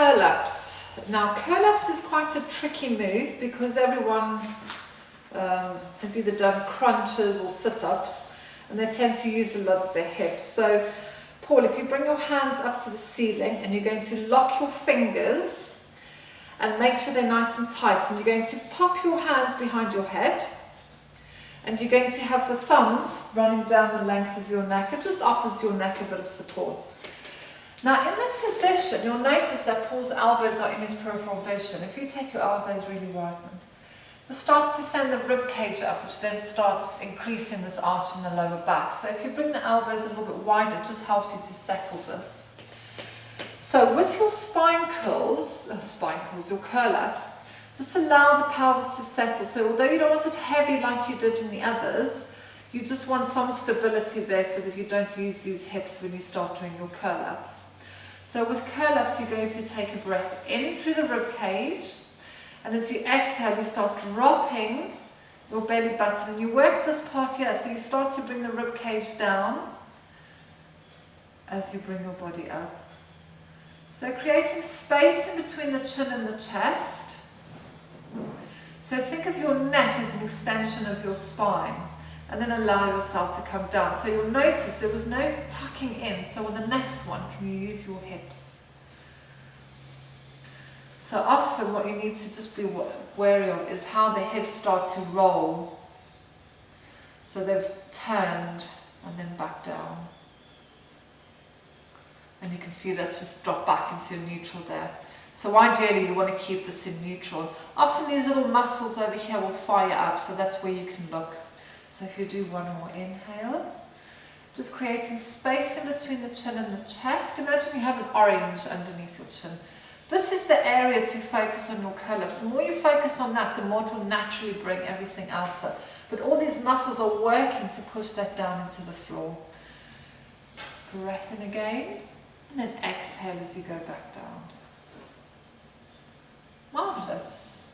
curl-ups. Now curl-ups is quite a tricky move because everyone has either done crunches or sit-ups, and they tend to use a lot of their hips. So Paul, if you bring your hands up to the ceiling and you're going to lock your fingers and make sure they're nice and tight, and you're going to pop your hands behind your head, and you're going to have the thumbs running down the length of your neck. It just offers your neck a bit of support. Now in this position, you'll notice that Paul's elbows are in his peripheral vision. If you take your elbows really wide, this starts to send the rib cage up, which then starts increasing this arch in the lower back. So if you bring the elbows a little bit wider, it just helps you to settle this. So with your spine curls, your curl-ups, just allow the pelvis to settle. So although you don't want it heavy like you did in the others, you just want some stability there so that you don't use these hips when you start doing your curl-ups. So with curl-ups, you're going to take a breath in through the rib cage, and as you exhale, you start dropping your belly button, and you work this part here. So you start to bring the rib cage down as you bring your body up. So creating space in between the chin and the chest. So think of your neck as an extension of your spine, and then allow yourself to come down. So you'll notice there was no tucking in. So on the next one, can you use your hips? So often what you need to just be wary of is how the hips start to roll. So they've turned and then back down. And you can see that's just dropped back into neutral there. So ideally you want to keep this in neutral. Often these little muscles over here will fire up, so that's where you can look. So if you do one more inhale, just creating space in between the chin and the chest. Imagine you have an orange underneath your chin. This is the area to focus on your curl-ups. The more you focus on that, the more it will naturally bring everything else up. But all these muscles are working to push that down into the floor. Breath in again, and then exhale as you go back down. Marvellous.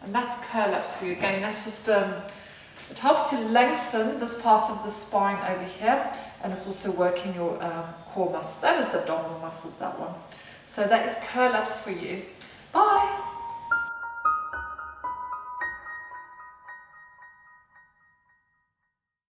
And that's curl-ups for you. Again, that's just, it helps to lengthen this part of the spine over here, and it's also working your core muscles, and it's abdominal muscles, that one. So that is curl-ups for you. Bye!